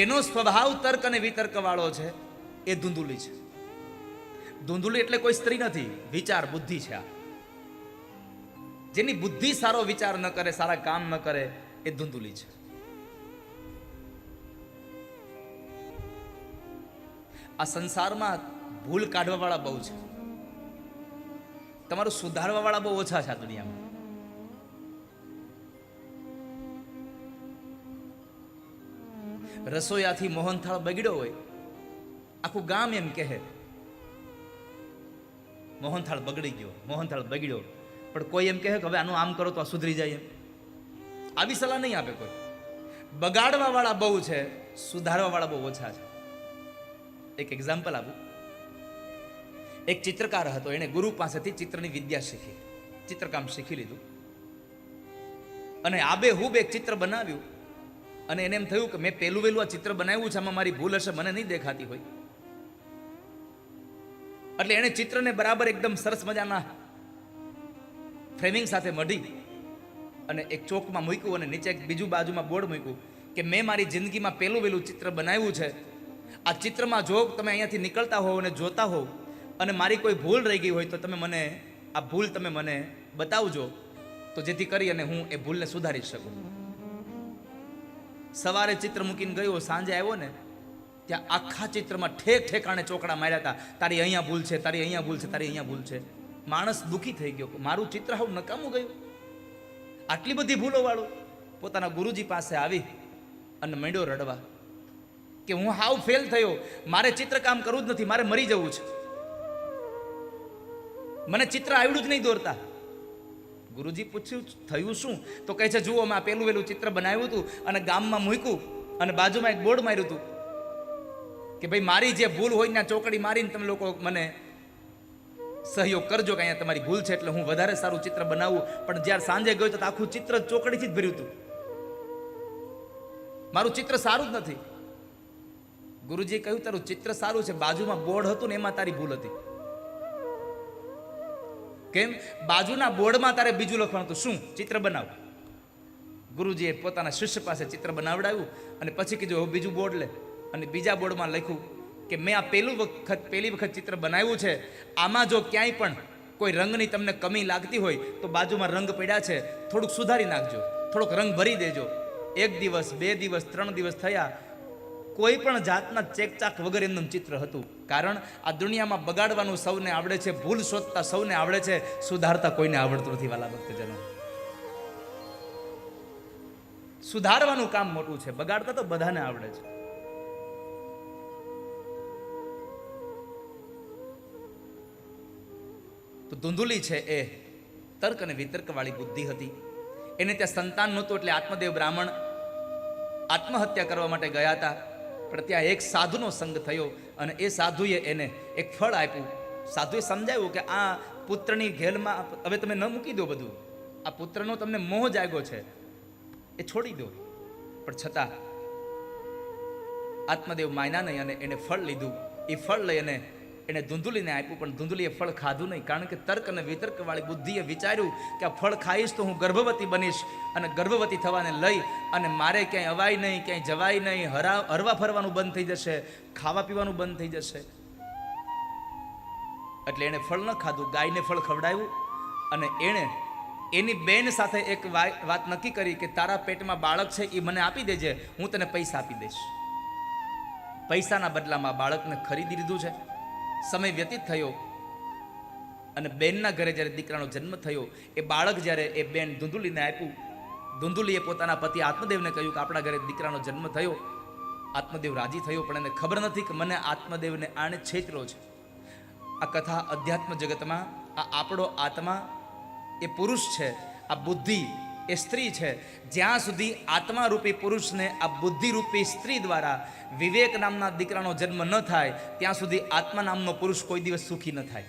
એનો સ્વભાવ તર્ક અને વિતર્ક વાળો છે, એ ધૂંધુલી છે. ધૂંધુલી એટલે કોઈ સ્ત્રી નથી, વિચાર બુદ્ધિ છે. આ જેની બુદ્ધિ સારો વિચાર ન કરે, સારા કામ ન કરે, એ ધૂંધુલી છે. આ સંસારમાં ભૂલ કાઢવા વાળા બહુ છે, તમારું સુધારવા વાળા બહુ ઓછા છે આ દુનિયામાં. રસોઈયાથી મોહનથાળ બગડ્યો હોય, આખું ગામ એમ કહે મોહનથાળ બગડી ગયો, મોહનથાળ બગડ્યો. પણ કોઈ એમ કહે કે હવે આનું આમ કરો તો આ સુધરી જાય. એમ આવી સલાહ નહીં આપે કોઈ. બગાડવા વાળા બહુ છે, સુધારવા વાળા બહુ ઓછા છે. એક એક્ઝામ્પલ આપું. એક ચિત્રકાર હતો, એને ગુરુ પાસેથી ચિત્રની વિદ્યા શીખી, ચિત્રકામ શીખી લીધું, અને આબેહૂબ એક ચિત્ર બનાવ્યું. અને એને એમ થયું કે મેં પહેલું વહેલું આ ચિત્ર બનાવ્યું છે, આમાં મારી ભૂલ હશે, મને નહીં દેખાતી હોય. એટલે એણે ચિત્રને બરાબર એકદમ સરસ મજાના ફ્રેમિંગ સાથે મઢી અને એક ચોકમાં મૂક્યું, અને નીચે એક બીજું બાજુમાં બોર્ડ મૂક્યું કે મેં મારી જિંદગીમાં પહેલું વહેલું ચિત્ર બનાવ્યું છે. આ ચિત્રમાં જો તમે અહીંયાથી નીકળતા હોવ અને જોતા હોવ અને મારી કોઈ ભૂલ રહી ગઈ હોય તો તમે મને આ ભૂલ તમે મને બતાવજો, તો જેથી કરી અને હું એ ભૂલને સુધારી શકું. સવારે ચિત્ર મૂકીને ગયો, સાંજે આવ્યો ને ત્યાં આખા ચિત્રમાં ઠેક ઠેકાણે ચોકડા માર્યા હતા. તારી અહીંયા ભૂલ છે, તારી અહીંયા ભૂલ છે, તારી અહીંયા ભૂલ છે. માણસ દુઃખી થઈ ગયો, મારું ચિત્ર હાવ નકામું ગયું, આટલી બધી ભૂલો વાળું. પોતાના ગુરુજી પાસે આવી અને મંડ્યો રડવા કે હું હાવ ફેલ થયો, મારે ચિત્રકામ કરવું જ નથી, મારે મરી જવું છે, મને ચિત્ર આવડ્યું જ નહીં દોરતા. ગુરુજી પૂછ્યું થયું શું? તો કહે છે જુઓ, મેં પેલું વેલું ચિત્ર બનાવ્યું હતું અને ગામમાં મૂક્યું અને બાજુમાં એક બોર્ડ માર્યું હતું કે ભાઈ મારી જે ભૂલ હોય ને ચોકડી મારીને તમે લોકો મને સહયોગ કરજો કે અહીંયા તમારી ભૂલ છે, એટલે હું વધારે સારું ચિત્ર બનાવું. પણ જ્યારે સાંજે ગયો તો આખું ચિત્ર ચોકડીથી જ ભર્યું હતું, મારું ચિત્ર સારું જ નથી. ગુરુજીએ કહ્યું તારું ચિત્ર સારું છે, બાજુમાં બોર્ડ હતું ને એમાં તારી ભૂલ હતી. કેમ? બાજુના બોર્ડમાં તારે બીજું લખવાનું હતું, શું? ચિત્ર બનાવ. ગુરુજીએ પોતાના શિષ્ય પાસે ચિત્ર બનાવડાવ્યું અને પછી કીધું હવે બીજું બોર્ડ લે, અને બીજા બોર્ડમાં લખ્યું કે મેં આ પહેલી વખત ચિત્ર બનાવ્યું છે, આમાં જો ક્યાંય પણ કોઈ રંગની તમને કમી લાગતી હોય તો બાજુમાં રંગ પડ્યા છે, થોડુંક સુધારી નાખજો, થોડોક રંગ ભરી દેજો. 1 દિવસ 2 દિવસ 3 દિવસ થયા, કોઈ પણ જાતના ચેકચાક વગર એમનું ચિત્ર હતું. કારણ આ દુનિયામાં બગાડવાનું સૌને આવડે છે, ભૂલ શોધતા સૌને આવડે છે, સુધારતા કોઈને આવડતું નથી. વાલા ભક્તજનો, સુધારવાનું કામ મોટું છે, બગાડતા તો બધાને આવડે છે. તો ધૂંધુલી છે એ તર્ક અને વિતર્ક વાળી બુદ્ધિ હતી. એને ત્યાં સંતાન નહોતું, એટલે આત્મદેવ બ્રાહ્મણ આત્મહત્યા કરવા માટે ગયા હતા. પણ ત્યાં એક સાધુનો સંગ થયો અને એ સાધુએ એને એક ફળ આપ્યું. સાધુએ સમજાવ્યું કે આ પુત્રની ઘેલમાં હવે તમે ન મૂકી દો બધું, આ પુત્રનો તમને મોહ જાગ્યો છે, એ છોડી દો. પણ છતાં આત્મદેવ માન્યા નહીં અને એને ફળ લીધું. એ ફળ લઈ અને એને ધૂંધુલીને આપ્યું, પણ ધૂંધુલીએ ફળ ખાધું નહીં. કારણ કે તર્ક અને વિતર્ક વાળી બુદ્ધિએ વિચાર્યું કે આ ફળ ખાઈશ તો હું ગર્ભવતી બનીશ, અને ગર્ભવતી થવાને લઈ અને મારે ક્યાંય અવાય નહીં, ક્યાંય જવાય નહીં, હરવા ફરવાનું બંધ થઈ જશે, ખાવા પીવાનું બંધ થઈ જશે. એટલે એણે ફળ ન ખાધું, ગાયને ફળ ખવડાવ્યું. અને એણે એની બેન સાથે એક વાત નક્કી કરી કે તારા પેટમાં બાળક છે એ મને આપી દેજે, હું તને પૈસા આપી દઈશ. પૈસાના બદલામાં બાળકને ખરીદી લીધું છે. સમય વ્યતીત થયો અને બેનના ઘરે જ્યારે દીકરાનો જન્મ થયો, એ બાળક જ્યારે એ બેન ધૂંધુલીને આપ્યું, ધૂંધુલીએ પોતાના પતિ આત્મદેવને કહ્યું કે આપણા ઘરે દીકરાનો જન્મ થયો. આત્મદેવ રાજી થયો, પણ એને ખબર નથી કે મને આત્મદેવને આણે છેતરો છે. આ કથા અધ્યાત્મ જગતમાં આ આપણો આત્મા એ પુરુષ છે, આ બુદ્ધિ એ સ્ત્રી છે. જ્યાં સુધી આત્મા રૂપી પુરુષને આ બુદ્ધિ રૂપી સ્ત્રી દ્વારા વિવેક નામના દીકરાનો જન્મ ન થાય ત્યાં સુધી આત્મા નામનો પુરુષ કોઈ દિવસ સુખી ન થાય.